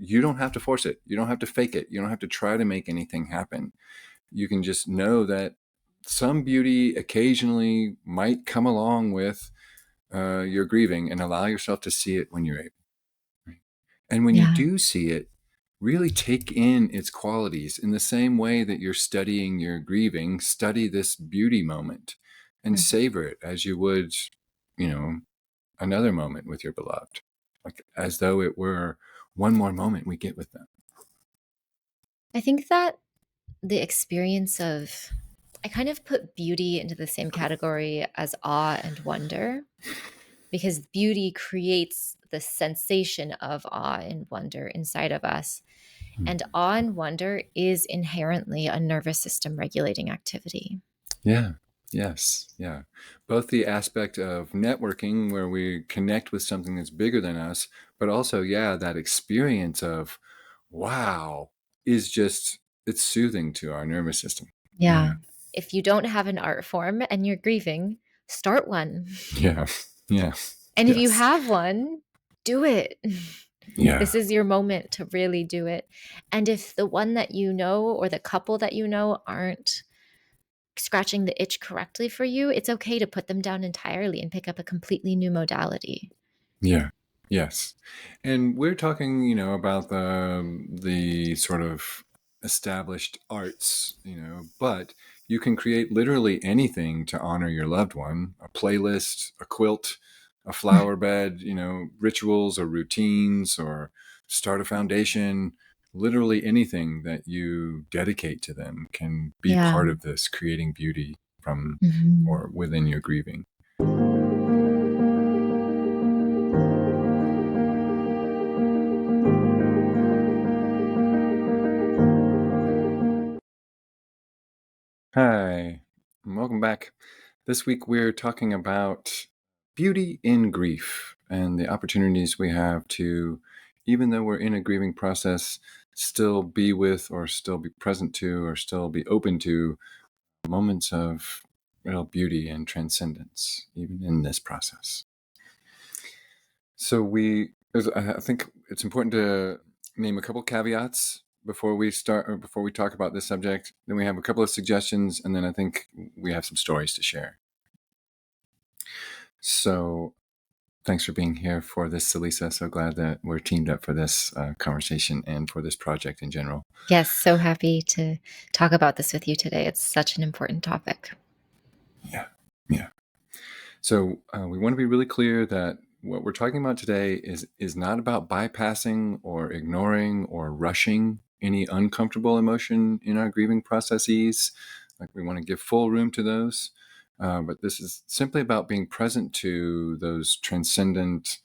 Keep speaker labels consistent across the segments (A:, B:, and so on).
A: you don't have to force it. You don't have to fake it. You don't have to try to make anything happen. You can just know that some beauty occasionally might come along with your grieving, and allow yourself to see it when you're able. Right? And when you
B: Yeah.
A: do see it, really take in its qualities in the same way that you're studying your grieving. Study this beauty moment and
B: Mhm.
A: savor it as you would, another moment with your beloved, like as though it were one more moment we get with them.
B: I think that the experience of, I kind of put beauty into the same category as awe and wonder, because beauty creates the sensation of awe and wonder inside of us. And awe and wonder is inherently a nervous system regulating activity.
A: Yeah. Yes. Yeah. Both the aspect of networking where we connect with something that's bigger than us, but also, yeah, that experience of wow is just, it's soothing to our nervous system.
B: Yeah.
A: Yeah.
B: If you don't have an art form and you're grieving, start one.
A: Yeah. Yeah.
B: And if you
A: Yes.
B: have one, do it.
A: Yeah.
B: This is your moment to really do it. And if the one that you know or the couple that you know aren't scratching the itch correctly for you, it's okay to put them down entirely and pick up a completely new modality.
A: Yeah. Yes. And we're talking, about the sort of established arts, but you can create literally anything to honor your loved one, a playlist, a quilt, a flower bed, rituals or routines, or start a foundation. Literally anything that you dedicate to them can be
B: Yeah.
A: part of this creating beauty from
B: Mhm.
A: or within your grieving. Hi, and welcome back. This week we're talking about beauty in grief and the opportunities we have to, even though we're in a grieving process, still be with or still be present to or still be open to moments of real beauty and transcendence, even in this process. So I think it's important to name a couple caveats before we start or before we talk about this subject. Then we have a couple of suggestions, and then I think we have some stories to share. So thanks for being here for this, Selysa. So glad that we're teamed up for this conversation and for this project in general.
B: Yes, so happy to talk about this with you today. It's such an important topic.
A: Yeah, yeah. So we want to be really clear that what we're talking about today is not about bypassing or ignoring or rushing any uncomfortable emotion in our grieving processes. Like, we want to give full room to those. But this is simply about being present to those transcendent,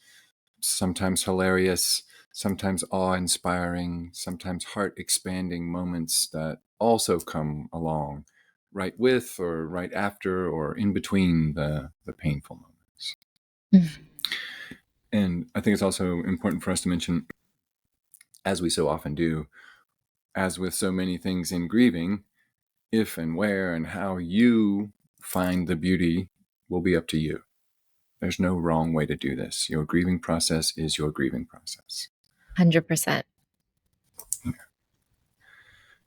A: sometimes hilarious, sometimes awe-inspiring, sometimes heart-expanding moments that also come along right with or right after or in between the painful moments.
B: Mhm.
A: And I think it's also important for us to mention, as we so often do, as with so many things in grieving, if and where and how you find the beauty will be up to you. There's no wrong way to do this. Your grieving process is your grieving process.
B: 100%.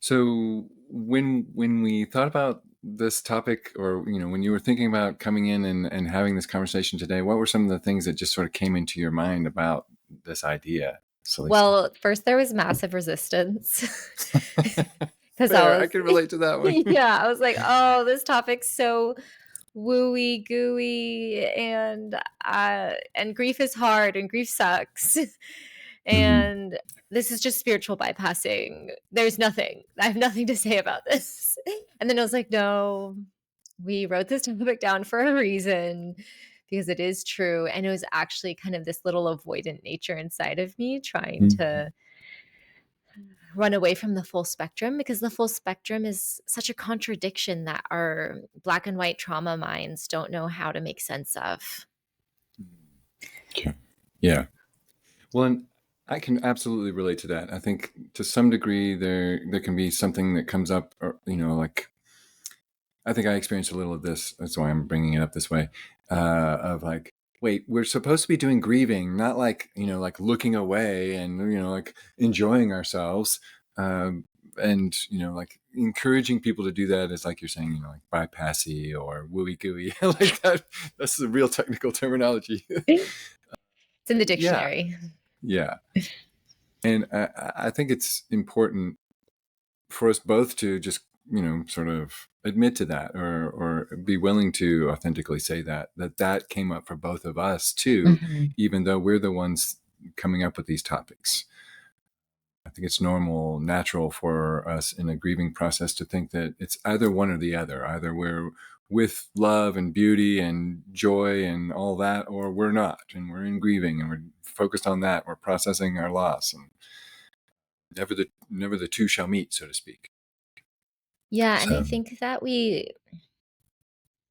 A: So when we thought about this topic, or when you were thinking about coming in and having this conversation today, what were some of the things that just sort of came into your mind about this idea, Selysa?
B: Well, first there was massive resistance because I
A: Fair, I
B: was,
A: can relate to that one.
B: yeah, I was like, oh, this topic's so wooey gooey, and grief is hard and grief sucks.
A: Mhm.
B: And this is just spiritual bypassing. I have nothing to say about this. And then I was like, no, we wrote this topic down for a reason, because it is true. And it was actually kind of this little avoidant nature inside of me trying
A: Mhm.
B: to run away from the full spectrum, because the full spectrum is such a contradiction that our black and white trauma minds don't know how to make sense of.
A: Okay. Yeah. Well, and I can absolutely relate to that. I think to some degree there can be something that comes up, or like, I think I experienced a little of this. That's why I'm bringing it up this way. Of like, wait, we're supposed to be doing grieving, not like, like looking away and, like enjoying ourselves. Um, and, like encouraging people to do that is like you're saying, like bypassy or wooey gooey, like that. That's the real technical terminology.
B: It's in the
A: Yeah.
B: dictionary.
A: Yeah. And I think it's important for us both to just, sort of admit to that, or be willing to authentically say that came up for both of us too,
B: Mhm.
A: even though we're the ones coming up with these topics. I think it's normal, natural for us in a grieving process to think that it's either one or the other. Either we're with love and beauty and joy and all that, or we're not, and we're in grieving and we're focused on that. We're processing our loss, and never the two shall meet, so to speak.
B: Yeah, and
A: So
B: I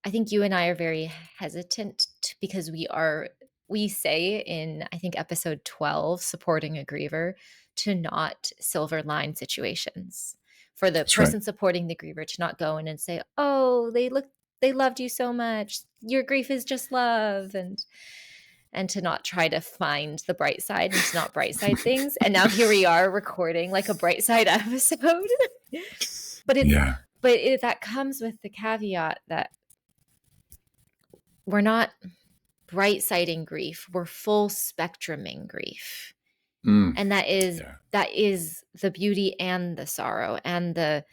B: think you and I are very hesitant because we say in, I think, episode 12, supporting a griever, to not silver line situations. For the
A: that's right.
B: person supporting the griever to not go in and say, "Oh, they loved you so much. Your grief is just love," and to not try to find the bright side and to not bright side things. And now here we are recording like a bright side episode. but it's
A: Yeah.
B: that comes with the caveat that we're not bright siding grief, we're full spectruming grief.
A: Mm,
B: And
A: yeah.
B: that is the beauty and the sorrow and the,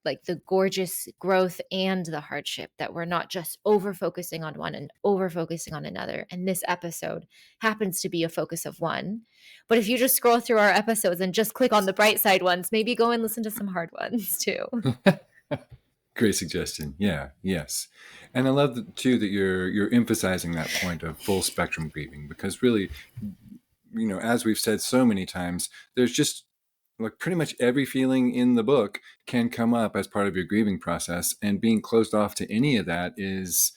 B: like, the gorgeous growth and the hardship, that we're not just over focusing on one and over focusing on another. And this episode happens to be a focus of one. But if you just scroll through our episodes and just click on the bright side ones, maybe go and listen to some hard ones too.
A: Great suggestion. Yeah. Yes. And I love too that you're emphasizing that point of full spectrum grieving, because really, as we've said so many times, there's just like pretty much every feeling in the book can come up as part of your grieving process, and being closed off to any of that is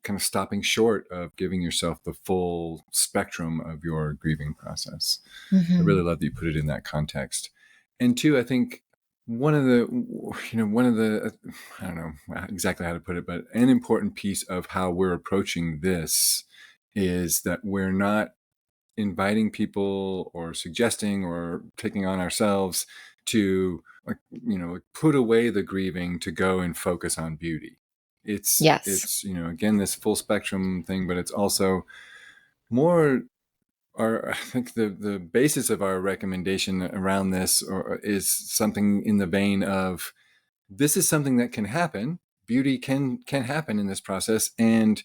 A: kind of stopping short of giving yourself the full spectrum of your grieving process. I really
B: Mhm.
A: love that you put it in that context. And two, I think one of the I don't know exactly how to put it, but an important piece of how we're approaching this is that we're not inviting people or suggesting or taking on ourselves to, like, like put away the grieving to go and focus on beauty. it's
B: Yes.
A: it's again, this full spectrum thing, but it's also more, I think the basis of our recommendation around this is something in the vein of, this is something that can happen. Beauty can happen in this process, and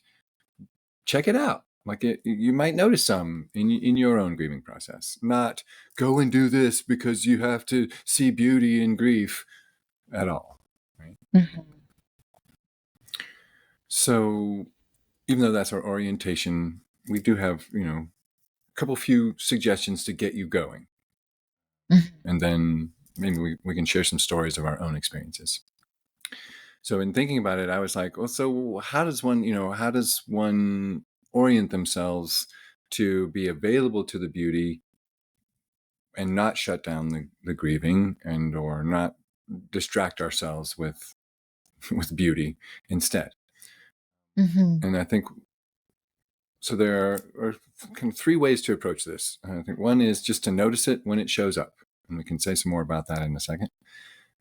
A: check it out. Like, you might notice some in your own grieving process. Not go and do this because you have to see beauty in grief at all. Right.
B: Mhm.
A: So even though that's our orientation, we do have a couple few suggestions to get you going,
B: Mhm.
A: and then maybe we can share some stories of our own experiences. So in thinking about it, I was like, well, so how does one orient themselves to be available to the beauty and not shut down the grieving, and or not distract ourselves with with beauty instead?
B: Mhm.
A: And I think so there are kind of three ways to approach this. I think one is just to notice it when it shows up, and we can say some more about that in a second.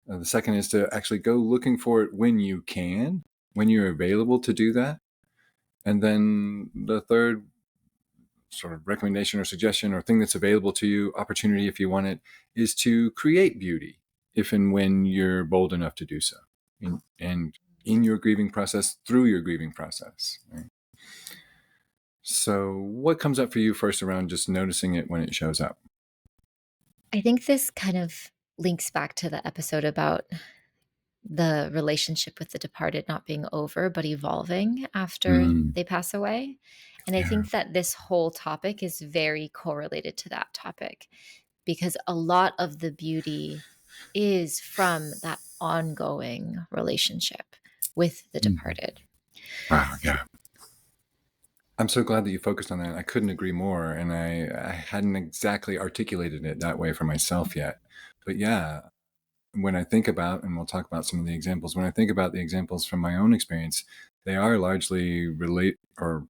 A: The second is to actually go looking for it when you can, when you're available to do that. And then the third sort of recommendation or suggestion or thing that's available to you, opportunity if you want it, is to create beauty if and when you're bold enough to do so. And in your grieving process, through your grieving process. Right? So, what comes up for you first around just noticing it when it shows up?
B: I think this kind of links back to the episode about the relationship with the departed not being over, but evolving after
A: Mm,
B: they pass away. And I
A: yeah.
B: think that this whole topic is very correlated to that topic, because a lot of the beauty is from that ongoing relationship with the
A: Mhm.
B: departed.
A: Wow. Yeah. I'm so glad that you focused on that. I couldn't agree more. And I hadn't exactly articulated it that way for myself yet. But yeah, when I think about, and we'll talk about some of the examples, when I think about the examples from my own experience, they are largely relate or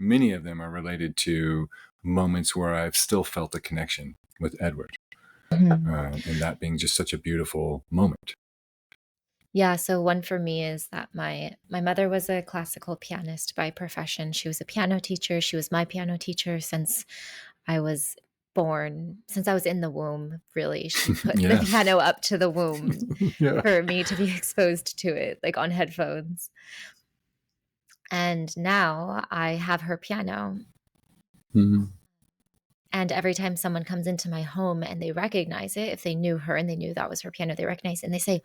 A: many of them are related to moments where I've still felt a connection with Edward,
B: Mhm.
A: and that being just such a beautiful moment.
B: Yeah, so one for me is that my mother was a classical pianist by profession. She was a piano teacher. She was my piano teacher since I was born, since I was in the womb, really. She put the
A: Yeah.
B: piano up to the womb
A: Yeah.
B: for me to be exposed to it, like on headphones. And now I have her piano.
A: Mhm.
B: And every time someone comes into my home and they recognize it, if they knew her and they knew that was her piano, they recognize it and they say,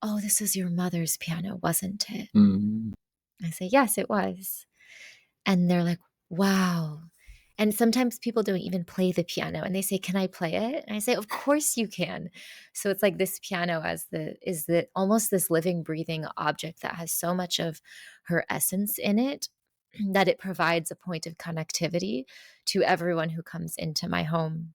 B: "Oh, this is your mother's piano, wasn't it?"
A: Mhm.
B: I say, "Yes, it was." And they're like, "Wow." And sometimes people don't even play the piano and they say, "Can I play it?" And I say, "Of course you can." So it's like this piano as the is the almost this living, breathing object that has so much of her essence in it that it provides a point of connectivity to everyone who comes into my home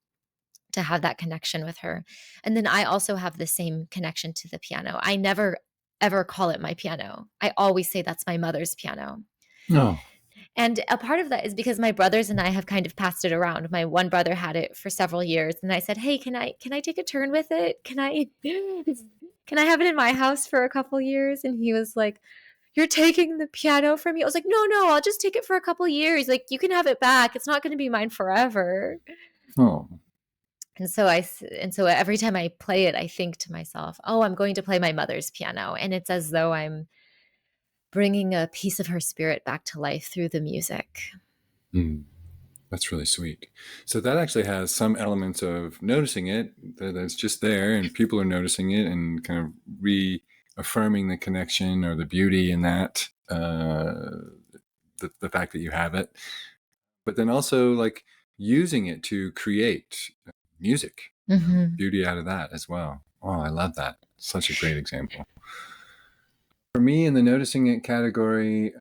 B: to have that connection with her. And then I also have the same connection to the piano. I never ever call it my piano. I always say that's my mother's piano.
A: Oh.
B: And a part of that is because my brothers and I have kind of passed it around. My one brother had it for several years and I said, "Hey, can I take a turn with it? Can I have it in my house for a couple years?" And he was like, "You're taking the piano from me?" I was like, "No, no, I'll just take it for a couple years. Like you can have it back. It's not going to be mine forever."
A: Oh.
B: And so every time I play it, I think to myself, "Oh, I'm going to play my mother's piano." And it's as though I'm bringing a piece of her spirit back to life through the music.
A: Mm. That's really sweet. So that actually has some elements of noticing it, that it's just there and people are noticing it and kind of reaffirming the connection or the beauty in that, the fact that you have it. But then also like using it to create music,
B: Mhm.
A: beauty out of that as well. Oh, I love that. Such a great example. For me, in the noticing it category,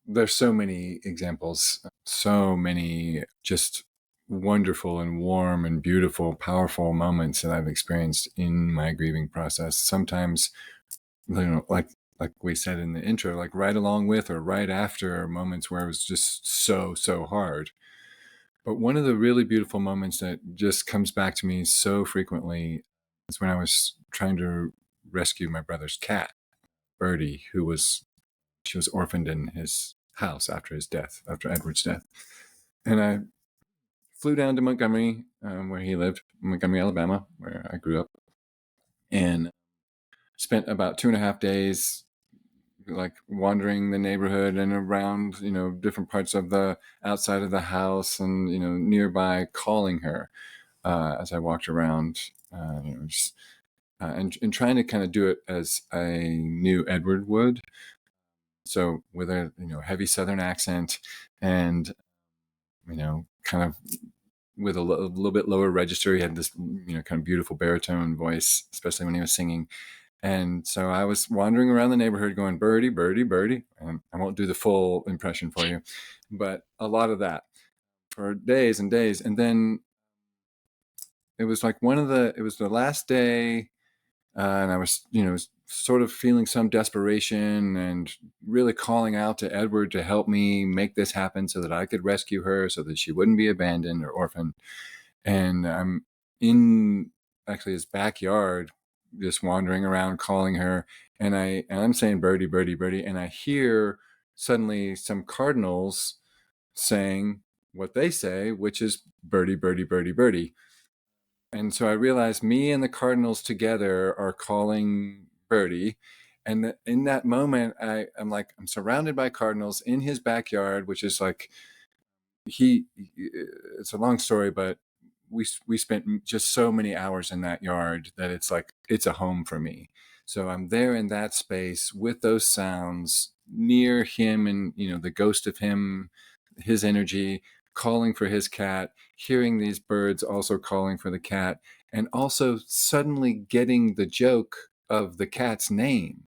A: there's so many examples, so many just wonderful and warm and beautiful, powerful moments that I've experienced in my grieving process. Sometimes, like we said in the intro, like right along with or right after moments where it was just so hard. But one of the really beautiful moments that just comes back to me so frequently is when I was trying to rescue my brother's cat, Birdie, she was orphaned in his house after his death, after Edward's death. And I flew down to Montgomery, where he lived, Montgomery, Alabama, where I grew up, and spent about 2.5 days like wandering the neighborhood and around, different parts of the outside of the house and, nearby, calling her as I walked around, just, and trying to kind of do it as I knew Edward would. So with a heavy Southern accent and kind of with a little bit lower register. He had this kind of beautiful baritone voice, especially when he was singing. And so I was wandering around the neighborhood going, "Birdie, Birdie, Birdie." I won't do the full impression for you, but a lot of that for days and days. And then it was like it was the last day, and I was, sort of feeling some desperation and really calling out to Edward to help me make this happen so that I could rescue her, so that she wouldn't be abandoned or orphaned. And I'm in actually his backyard, just wandering around calling her, and I'm saying, "Birdie, Birdie, Birdie," and I hear suddenly some cardinals saying what they say, which is "Birdie, Birdie, Birdie, Birdie." And so I realized me and the Cardinals together are calling Birdie. And in that moment, I'm like, I'm surrounded by Cardinals in his backyard, which is like, it's a long story, but we spent just so many hours in that yard that it's like, it's a home for me. So I'm there in that space with those sounds near him and, the ghost of him, his energy, calling for his cat, hearing these birds also calling for the cat, and also suddenly getting the joke of the cat's name.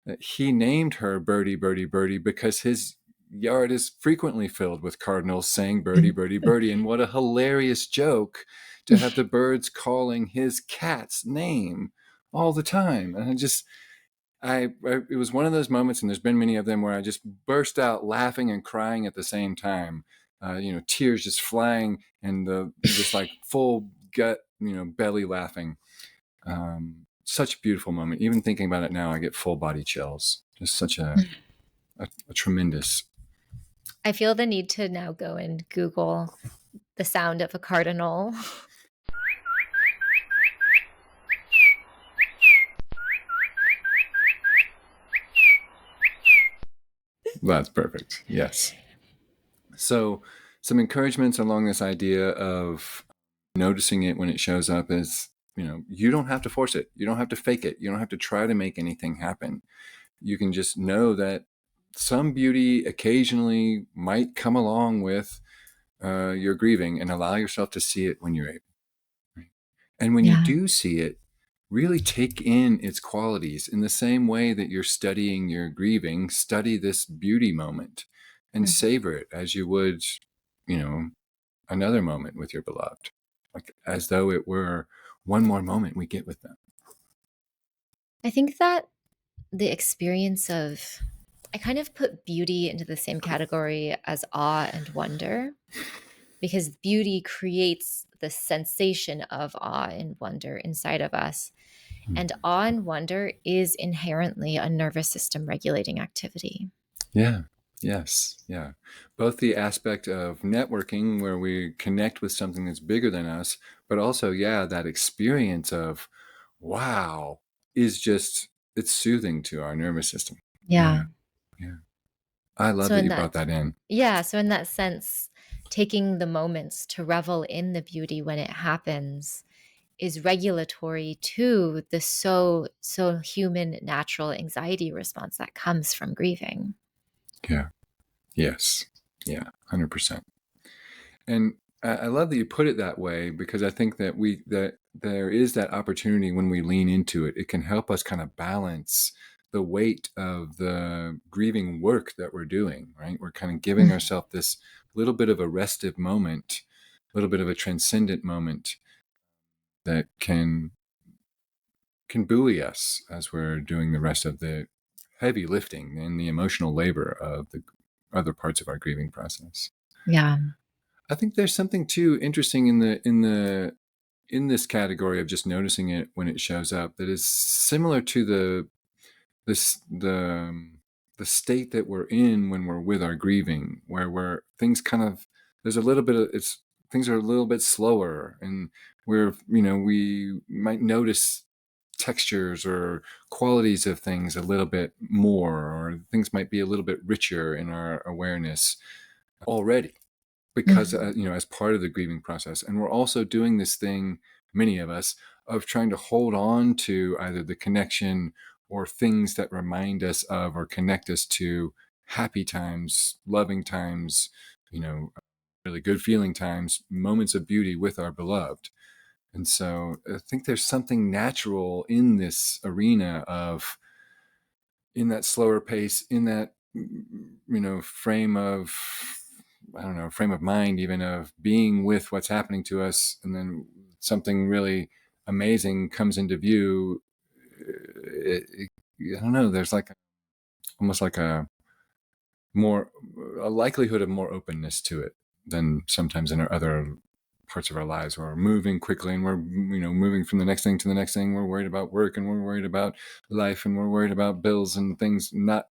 A: That he named her Birdie, Birdie, Birdie because his yard is frequently filled with cardinals saying Birdie, Birdie, Birdie. And what a hilarious joke to have the birds calling his cat's name all the time. And it was one of those moments, and there's been many of them, where I just burst out laughing and crying at the same time. Tears just flying, and just like full gut, belly laughing. Such a beautiful moment. Even thinking about it now, I get full body chills. Just such a tremendous.
B: I feel the need to now go and Google the sound of a cardinal.
A: That's perfect. Yes. So, some encouragements along this idea of noticing it when it shows up is, you don't have to force it. You don't have to fake it. You don't have to try to make anything happen. You can just know that some beauty occasionally might come along with your grieving, and allow yourself to see it when you're able. Right? And when you
B: Yeah.
A: do see it, really take in its qualities in the same way that you're studying your grieving. Study this beauty moment and
B: Mhm.
A: savor it as you would, another moment with your beloved, like as though it were one more moment we get with them.
B: I think that the experience of I kind of put beauty into the same category as awe and wonder, because beauty creates the sensation of awe and wonder inside of us. And awe and wonder is inherently a nervous system regulating activity.
A: Yeah. Yes. Yeah. Both the aspect of networking, where we connect with something that's bigger than us, but also, yeah, that experience of wow is just, it's soothing to our nervous system.
B: Yeah.
A: Yeah. Yeah. I love
B: So
A: that
B: in
A: you brought
B: that
A: that in.
B: so in that sense, taking the moments to revel in the beauty when it happens is regulatory to the so human natural anxiety response that comes from grieving.
A: Yeah. Yes. Yeah. 100%. And I love that you put it that way, because I think that there is that opportunity when we lean into it. It can help us kind of balance the weight of the grieving work that we're doing, right? We're kind of giving
B: Mhm.
A: ourselves this little bit of a restive moment, a little bit of a transcendent moment that can buoy us as we're doing the rest of the heavy lifting and the emotional labor of the other parts of our grieving process.
B: Yeah.
A: I think there's something too interesting in this category of just noticing it when it shows up, that is similar to this the state that we're in when we're with our grieving, where things kind of, there's a little bit of, it's things are a little bit slower, and we might notice textures or qualities of things a little bit more, or things might be a little bit richer in our awareness already, because
B: Mhm.
A: as part of the grieving process. And we're also doing this thing, many of us, of trying to hold on to either the connection or things that remind us of or connect us to happy times, loving times, you know really good feeling times, moments of beauty with our beloved. And so I think there's something natural in this arena of, in that slower pace, in that frame of, I don't know, frame of mind, even, of being with what's happening to us, and then something really amazing comes into view. I don't know, there's like almost like more a likelihood of more openness to it than sometimes in our other parts of our lives, where we're moving quickly, and we're moving from the next thing to the next thing. We're worried about work, and we're worried about life, and we're worried about bills and things, not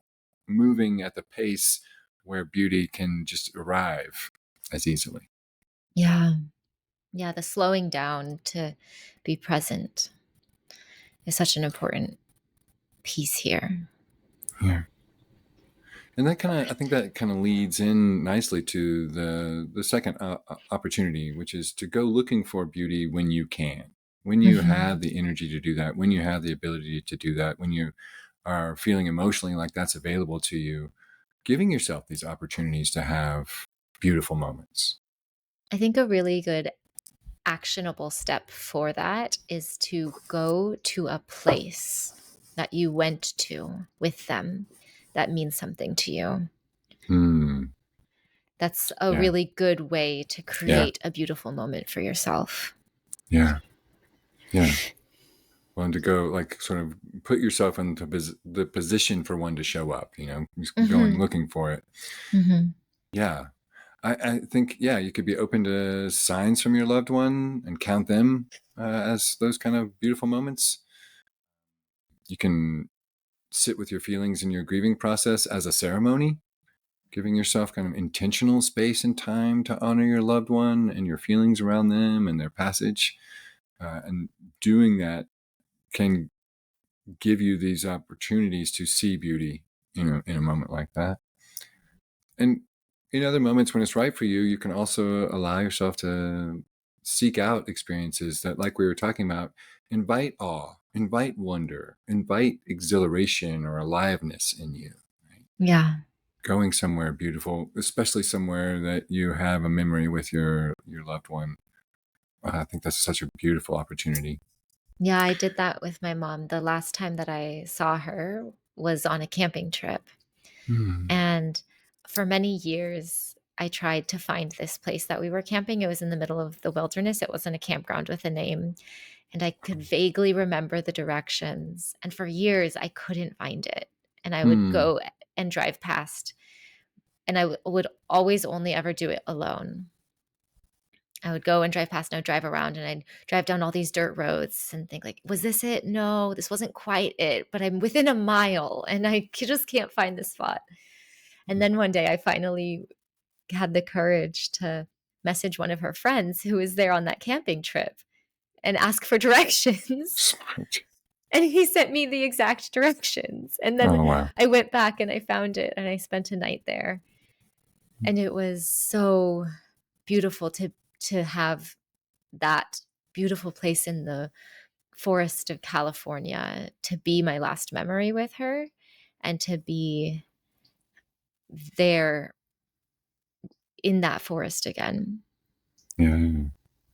A: moving at the pace where beauty can just arrive as easily.
B: Yeah. Yeah, the slowing down to be present is such an important piece here.
A: Yeah. And that kind of, I think that kind of leads in nicely to the second opportunity, which is to go looking for beauty when you can, when you
B: Mhm.
A: have the energy to do that, when you have the ability to do that, when you are feeling emotionally like that's available to you, giving yourself these opportunities to have beautiful moments.
B: I think a really good actionable step for that is to go to a place that you went to with them that means something to you.
A: Hmm.
B: That's a
A: Yeah.
B: really good way to
A: Yeah.
B: create a beautiful moment for yourself.
A: Yeah. Yeah. One to go, like, sort of put yourself into the position for one to show up, just going
B: Mhm.
A: looking for it.
B: Mhm.
A: Yeah. I think, yeah, you could be open to signs from your loved one and count them as those kind of beautiful moments. You can sit with your feelings in your grieving process as a ceremony, giving yourself kind of intentional space and time to honor your loved one and your feelings around them and their passage. And doing that can give you these opportunities to see beauty, in a moment like that. And in other moments when it's right for you, you can also allow yourself to seek out experiences that, like we were talking about, invite awe, invite wonder, invite exhilaration or aliveness in you. Right?
B: Yeah.
A: Going somewhere beautiful, especially somewhere that you have a memory with your loved one. I think that's such a beautiful opportunity.
B: Yeah, I did that with my mom. The last time that I saw her was on a camping trip.
A: Hmm.
B: And for many years, I tried to find this place that we were camping. It was in the middle of the wilderness. It wasn't a campground with a name. And I could vaguely remember the directions. And for years, I couldn't find it. And I would
A: Hmm.
B: go and drive past, and I would always only ever do it alone. I would go and drive past and I would drive around and I'd drive down all these dirt roads and think like, was this it? No, this wasn't quite it, but I'm within a mile and just can't find the spot. And then one day I finally had the courage to message one of her friends who was there on that camping trip and ask for directions.
A: Smart.
B: And he sent me the exact directions. And then
A: Oh, wow.
B: I went back and I found it and I spent a night there. And it was so beautiful to have that beautiful place in the forest of California to be my last memory with her and to be there in that forest again.
A: Yeah.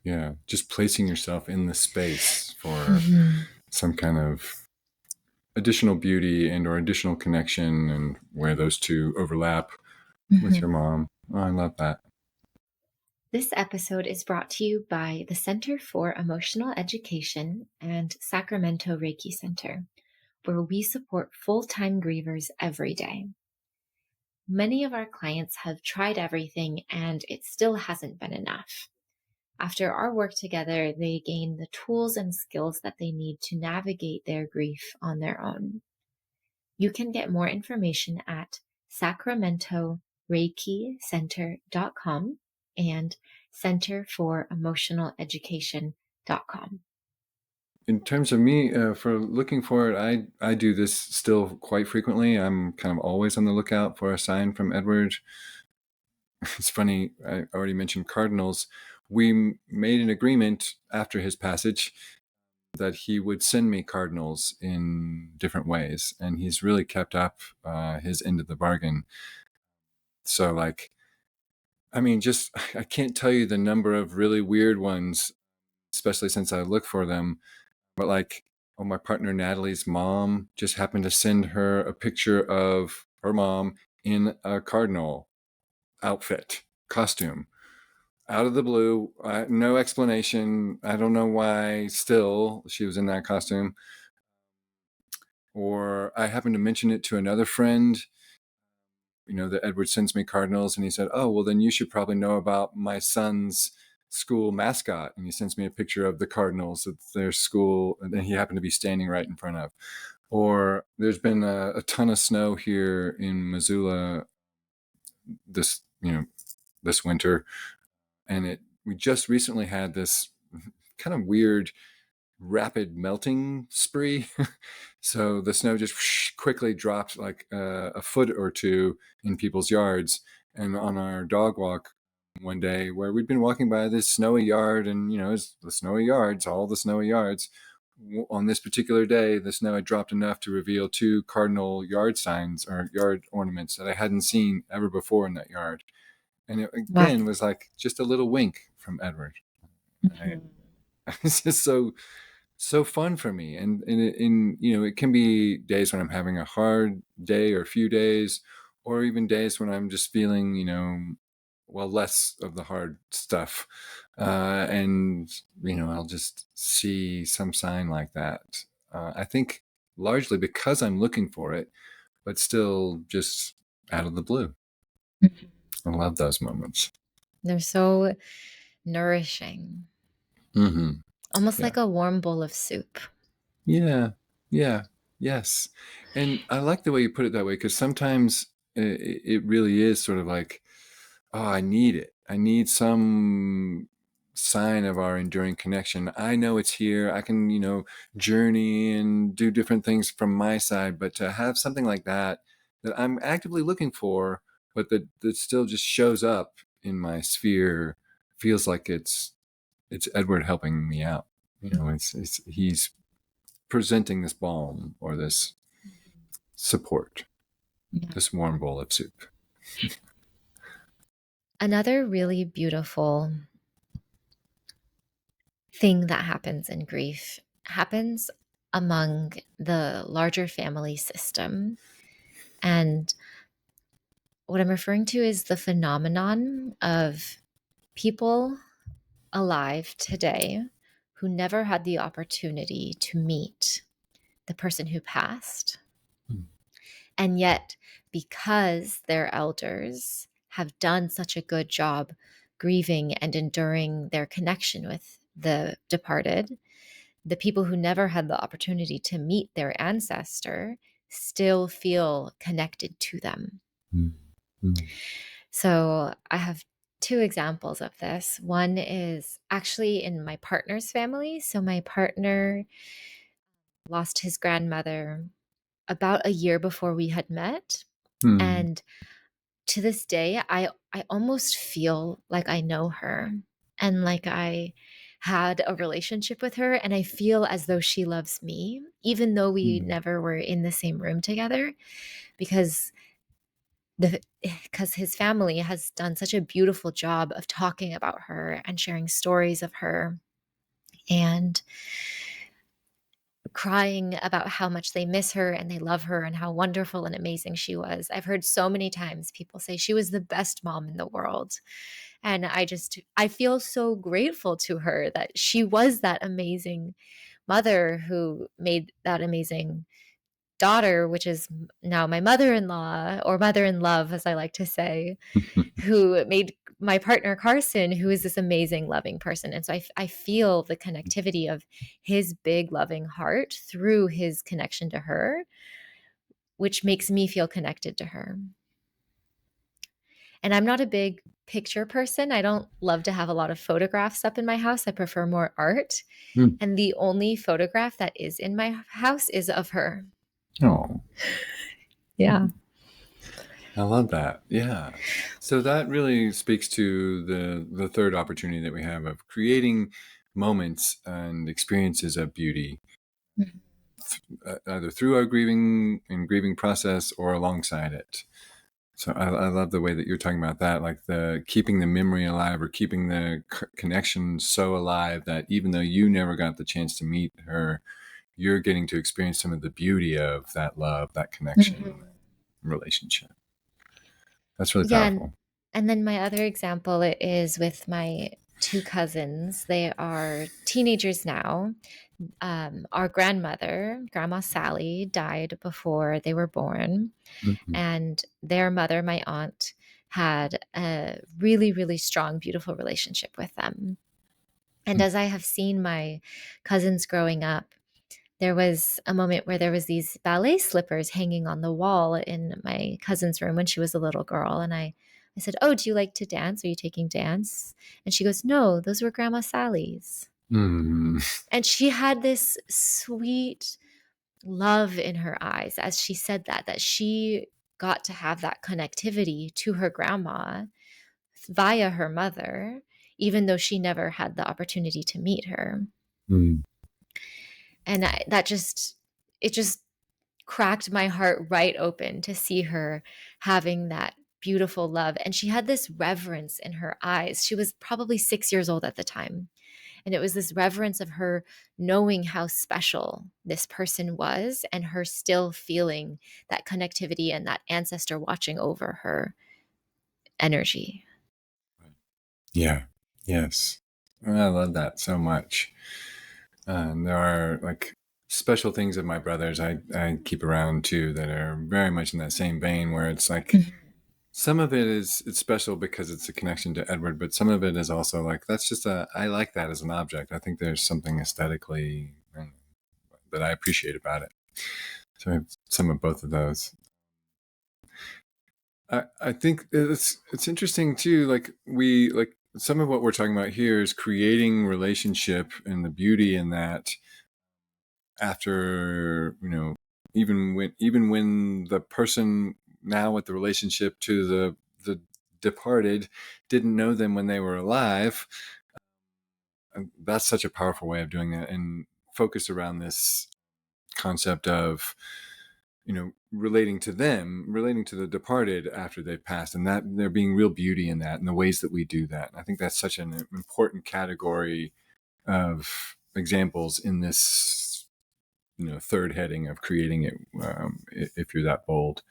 A: Yeah. Just placing yourself in the space for
B: Mhm.
A: some kind of additional beauty and or additional connection, and where those two overlap with
B: Mhm.
A: your mom. Oh, I love that.
B: This episode is brought to you by the Center for Emotional Education and Sacramento Reiki Center, where we support full-time grievers every day. Many of our clients have tried everything and it still hasn't been enough. After our work together, they gain the tools and skills that they need to navigate their grief on their own. You can get more information at sacramentoreikicenter.com and centerforoemotionaleducation.com.
A: In terms of me, for looking for it, I do this still quite frequently. I'm kind of always on the lookout for a sign from Edward. It's funny, I already mentioned cardinals. We made an agreement after his passage that he would send me cardinals in different ways, and he's really kept up his end of the bargain. So, like, I mean, just I can't tell you the number of really weird ones, especially since I look for them. But like, oh, my partner Natalie's mom just happened to send her a picture of her mom in a cardinal outfit costume out of the blue. No explanation. I don't know why. Still, she was in that costume. Or I happened to mention it to another friend, that Edward sends me cardinals, and he said, "Oh, well, then you should probably know about my son's school mascot." And he sends me a picture of the cardinals at their school, and then he happened to be standing right in front of. Or there's been a ton of snow here in Missoula this this winter, and we just recently had this kind of weird rapid melting spree. So the snow just quickly dropped like a foot or two in people's yards. And on our dog walk one day, where we'd been walking by this snowy yard, and it's the snowy yards, all the snowy yards. On this particular day, the snow had dropped enough to reveal two cardinal yard signs or yard ornaments that I hadn't seen ever before in that yard. And it
B: Wow.
A: again was like just a little wink from Edward. I,
B: Mhm.
A: it's just so fun for me. And it can be days when I'm having a hard day or a few days, or even days when I'm just feeling, well, less of the hard stuff. And I'll just see some sign like that. I think largely because I'm looking for it, but still just out of the blue. I love those moments.
B: They're so nourishing,
A: Mm-hmm.
B: almost
A: Yeah.
B: like a warm bowl of soup.
A: Yeah. Yeah. Yes. And I like the way you put it that way, because sometimes it really is sort of like, oh, I need it. I need some sign of our enduring connection. I know it's here. I can, journey and do different things from my side, but to have something like that that I'm actively looking for, but that still just shows up in my sphere, feels like it's Edward helping me out. It's he's presenting this balm or this support,
B: Yeah.
A: this warm bowl of soup.
B: Another really beautiful thing that happens in grief happens among the larger family system. And what I'm referring to is the phenomenon of people alive today who never had the opportunity to meet the person who passed.
A: Mm.
B: And yet, because their elders have done such a good job grieving and enduring their connection with the departed, the people who never had the opportunity to meet their ancestor still feel connected to them.
A: Mm. Mm.
B: So I have two examples of this. One is actually in my partner's family. So my partner lost his grandmother about a year before we had met.
A: Mm.
B: And to this day, I almost feel like I know her and like I had a relationship with her, and I feel as though she loves me, even though we
A: Mm.
B: never were in the same room together, because because his family has done such a beautiful job of talking about her and sharing stories of her and crying about how much they miss her and they love her and how wonderful and amazing she was. I've heard so many times people say she was the best mom in the world. And I feel so grateful to her that she was that amazing mother who made that amazing daughter, which is now my mother in law, or mother in love, as I like to say, who made my partner Carson, who is this amazing, loving person. And so I feel the connectivity of his big, loving heart through his connection to her, which makes me feel connected to her. And I'm not a big picture person. I don't love to have a lot of photographs up in my house. I prefer more art.
A: Mm.
B: And the only photograph that is in my house is of her.
A: Oh,
B: Yeah.
A: I love that. Yeah. So that really speaks to the third opportunity that we have of creating moments and experiences of beauty, either through our grieving process or alongside it. So I love the way that you're talking about that, like the keeping the memory alive or keeping the connection so alive that even though you never got the chance to meet her, you're getting to experience some of the beauty of that love, that connection,
B: Mhm.
A: relationship. That's really
B: Yeah.
A: powerful.
B: And then my other example is with my two cousins. They are teenagers now. Our grandmother, Grandma Sally, died before they were born.
A: Mhm.
B: And their mother, my aunt, had a really, really strong, beautiful relationship with them. And as I have seen my cousins growing up, there was a moment where there was these ballet slippers hanging on the wall in my cousin's room when she was a little girl. And I said, "Oh, do you like to dance? Are you taking dance?" And she goes, "No, those were Grandma Sally's."
A: Mm.
B: And she had this sweet love in her eyes as she said that she got to have that connectivity to her grandma via her mother, even though she never had the opportunity to meet her.
A: Mm.
B: And it just cracked my heart right open to see her having that beautiful love. And she had this reverence in her eyes. She was probably 6 years old at the time. And it was this reverence of her knowing how special this person was and her still feeling that connectivity and that ancestor watching over her energy.
A: Yeah. Yes. I love that so much. And there are like special things of my brothers I keep around too that are very much in that same vein, where it's like
B: Mhm.
A: some of it is it's special because it's a connection to Edward, but some of it is also like that's just a I like that as an object. I think there's something aesthetically that I appreciate about it. So I have some of both of those. I think it's interesting too. Like we like some of what we're talking about here is creating relationship and the beauty in that after even when the person now with the relationship to the departed didn't know them when they were alive. And that's such a powerful way of doing that and focused around this concept of relating to them, relating to the departed after they've passed, and that there being real beauty in that and the ways that we do that. And I think that's such an important category of examples in this third heading of creating it, if you're that bold.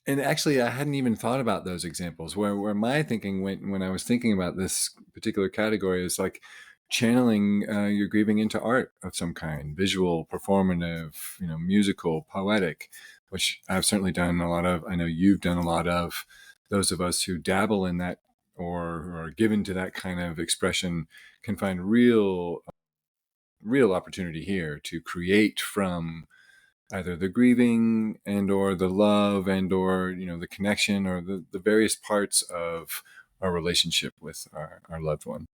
A: And actually I hadn't even thought about those examples. Where my thinking went when I was thinking about this particular category is like channeling your grieving into art of some kind, visual, performative, musical, poetic, which I've certainly done a lot of. I know you've done a lot of. Those of us who dabble in that or are given to that kind of expression can find real opportunity here to create from either the grieving and or the love and or the connection or the various parts of our relationship with our loved one.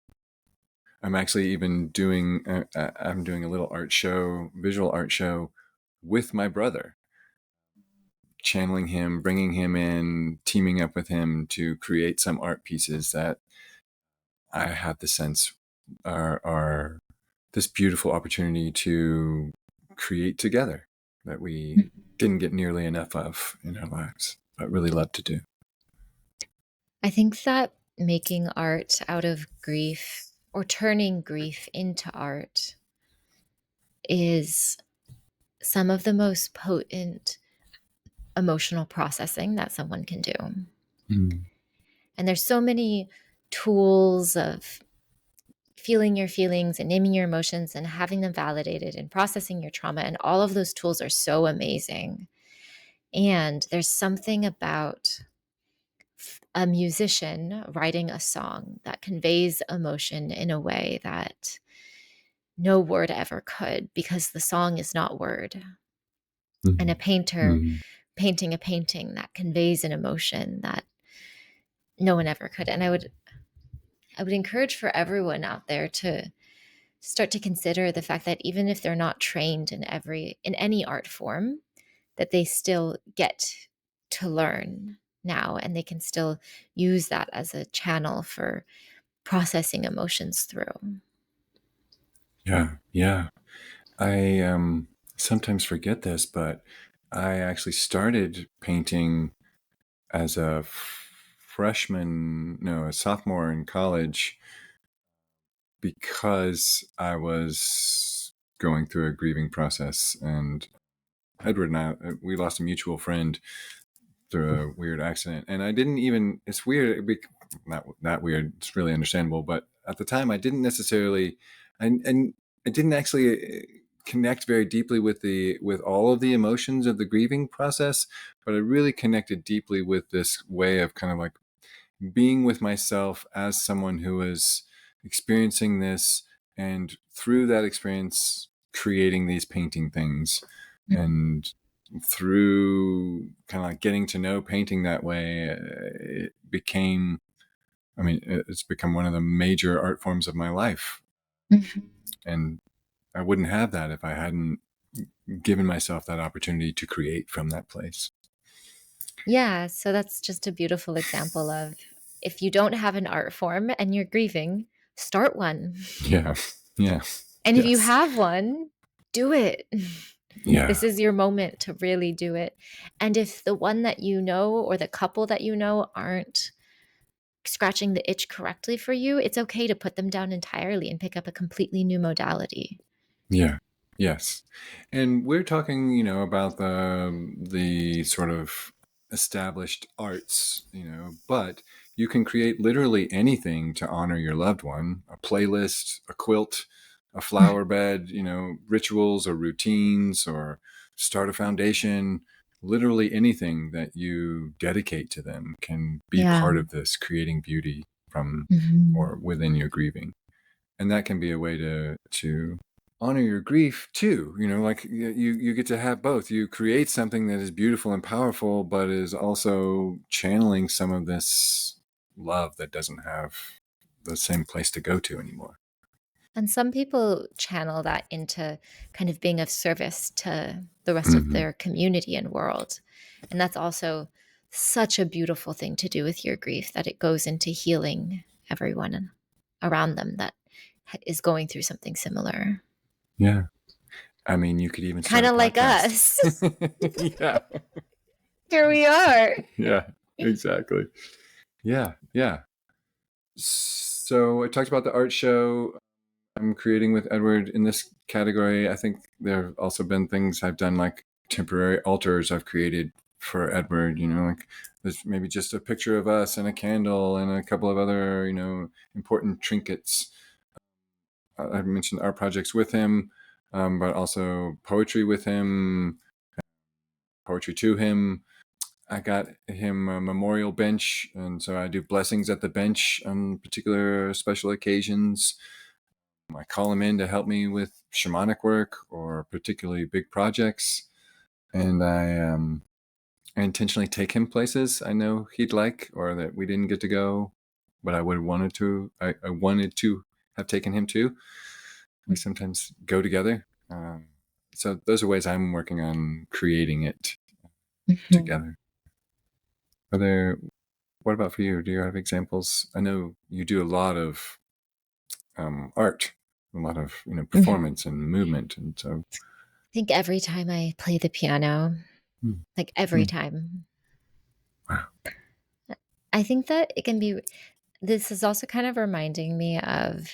A: I'm actually even doing I'm doing a little art show, visual art show, with my brother, channeling him, bringing him in, teaming up with him to create some art pieces that I have the sense are this beautiful opportunity to create together that we didn't get nearly enough of in our lives, but really love to do.
B: I think that making art out of grief or turning grief into art is some of the most potent emotional processing that someone can do.
A: Mm.
B: And there's so many tools of feeling your feelings and naming your emotions and having them validated and processing your trauma. And all of those tools are so amazing. And there's something about a musician writing a song that conveys emotion in a way that no word ever could, because the song is not word. And a
A: Mm.
B: painter
A: Mm.
B: painting a painting that conveys an emotion that no one ever could. And I would encourage for everyone out there to start to consider the fact that even if they're not trained in any art form, that they still get to learn now, and they can still use that as a channel for processing emotions through.
A: Yeah, yeah. I sometimes forget this, but I actually started painting as a freshman, no, a sophomore in college, because I was going through a grieving process. And Edward and I, we lost a mutual friend through a weird accident. And I didn't even, it's weird, not that weird, it's really understandable. But at the time, I didn't necessarily, and I didn't actually connect very deeply with all of the emotions of the grieving process, but I really connected deeply with this way of kind of like being with myself as someone who is experiencing this, and through that experience creating these painting things, and through kind of like getting to know painting that way, it became, I mean, it's become one of the major art forms of my life.
B: Mhm.
A: And I wouldn't have that if I hadn't given myself that opportunity to create from that place.
B: Yeah, so that's just a beautiful example of, if you don't have an art form and you're grieving, start one.
A: Yeah. Yeah.
B: And if you
A: Yes.
B: have one, do it.
A: Yeah.
B: This is your moment to really do it. And if the one that you know or the couple that you know aren't scratching the itch correctly for you, it's okay to put them down entirely and pick up a completely new modality.
A: Yeah. Yes. And we're talking, about the sort of established arts, but you can create literally anything to honor your loved one, a playlist, a quilt, a flower bed, rituals or routines, or start a foundation. Literally anything that you dedicate to them can be
B: Yeah.
A: part of this creating beauty from
B: Mhm.
A: or within your grieving. And that can be a way to honor your grief too. Like you get to have both. You create something that is beautiful and powerful, but is also channeling some of this love that doesn't have the same place to go to anymore.
B: And some people channel that into kind of being of service to the rest of
A: Hmm.
B: their community and world. And that's also such a beautiful thing to do with your grief, that it goes into healing everyone around them that is going through something similar.
A: Yeah. I mean, you could even
B: Kind
A: start a
B: of like
A: podcast.
B: us.
A: Yeah.
B: Here we are.
A: Yeah, exactly. Yeah. Yeah. So I talked about the art show I'm creating with Edward in this category. I think there have also been things I've done, like temporary altars I've created for Edward, like there's maybe just a picture of us and a candle and a couple of other, important trinkets. I've mentioned art projects with him, but also poetry with him, poetry to him. I got him a memorial bench, and so I do blessings at the bench on particular special occasions. I call him in to help me with shamanic work or particularly big projects, and I intentionally take him places I know he'd like or that we didn't get to go, but I would have wanted to. I wanted to have taken him to. We sometimes go together. So those are ways I'm working on creating it
B: Mhm.
A: together. Are there? What about for you? Do you have examples? I know you do a lot of art, a lot of
B: Mhm.
A: performance and movement, and so.
B: I think every time I play the piano,
A: Hmm.
B: like every
A: Hmm.
B: time,
A: Wow.
B: I think that it can be, this is also kind of reminding me of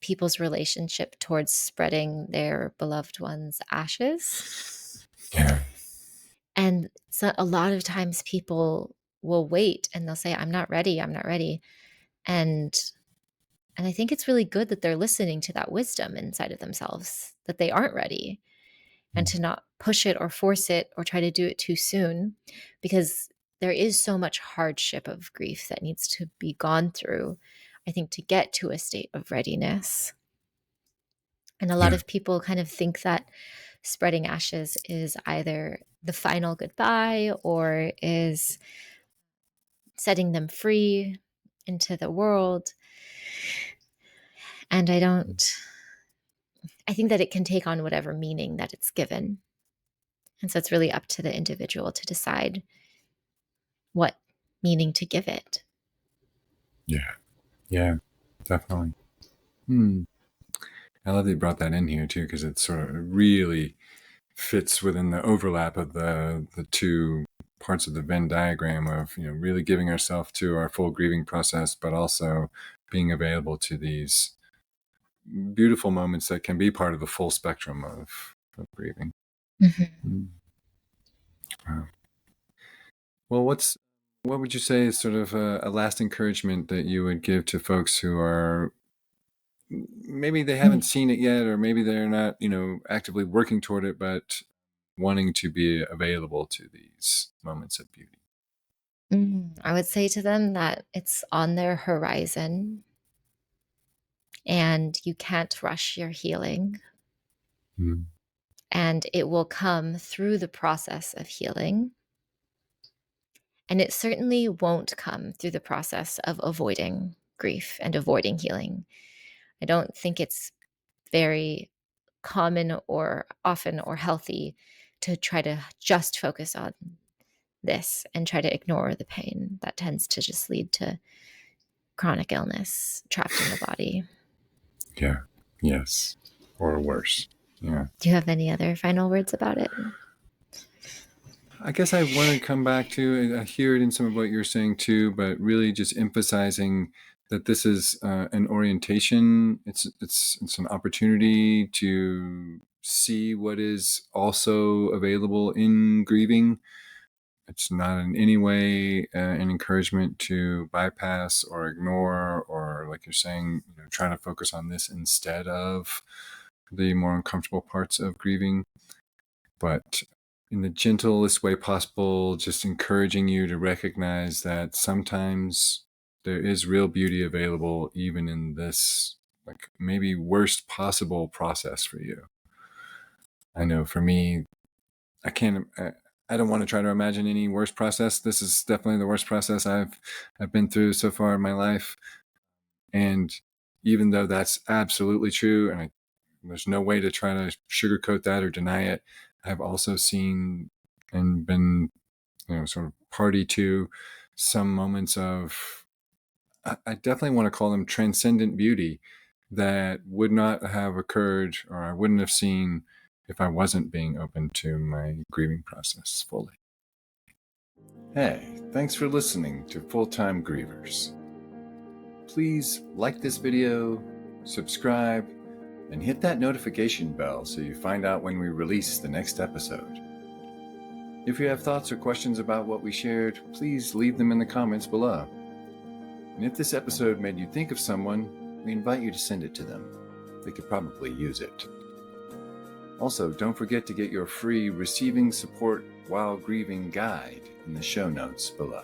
B: people's relationship towards spreading their beloved one's ashes.
A: Yeah.
B: And so a lot of times people will wait and they'll say, I'm not ready, I'm not ready. And and I think it's really good that they're listening to that wisdom inside of themselves, that they aren't ready, and
A: Hmm.
B: to not push it or force it or try to do it too soon, because there is so much hardship of grief that needs to be gone through, I think, to get to a state of readiness. And a lot
A: Yeah.
B: of people kind of think that spreading ashes is either the final goodbye or is setting them free into the world. And I think that it can take on whatever meaning that it's given. And so it's really up to the individual to decide what meaning to give it.
A: Yeah. Yeah. Definitely. Hmm. I love that you brought that in here too, because it sort of really fits within the overlap of the two parts of the Venn diagram of really giving ourselves to our full grieving process, but also being available to these beautiful moments that can be part of the full spectrum of grieving.
B: Mhm.
A: Hmm. Wow. Well, what would you say is sort of a last encouragement that you would give to folks who are maybe they haven't seen it yet, or maybe they're not, actively working toward it, but wanting to be available to these moments of beauty?
B: I would say to them that it's on their horizon and you can't rush your healing,
A: Mm.
B: and it will come through the process of healing. And it certainly won't come through the process of avoiding grief and avoiding healing. I don't think it's very common or often or healthy to try to just focus on this and try to ignore the pain. That tends to just lead to chronic illness trapped in the body.
A: Yeah. Yes. Or worse. Yeah.
B: Do you have any other final words about it?
A: I guess I want to come back to, I hear it in some of what you're saying too, but really just emphasizing that this is an orientation. It's an opportunity to see what is also available in grieving, It's not in any way an encouragement to bypass or ignore, or like you're saying, try to focus on this instead of the more uncomfortable parts of grieving. But in the gentlest way possible, just encouraging you to recognize that sometimes there is real beauty available even in this, like, maybe worst possible process for you. I know for me, I can't. I don't want to try to imagine any worse process. This is definitely the worst process I've been through so far in my life. And even though that's absolutely true, and there's no way to try to sugarcoat that or deny it, I've also seen and been, sort of party to some moments of, I definitely want to call them transcendent beauty that would not have occurred, or I wouldn't have seen, if I wasn't being open to my grieving process fully. Hey, thanks for listening to Full-Time Grievers. Please like this video, subscribe, and hit that notification bell so you find out when we release the next episode. If you have thoughts or questions about what we shared, please leave them in the comments below. And if this episode made you think of someone, we invite you to send it to them. They could probably use it. Also, don't forget to get your free Receiving Support While Grieving guide in the show notes below.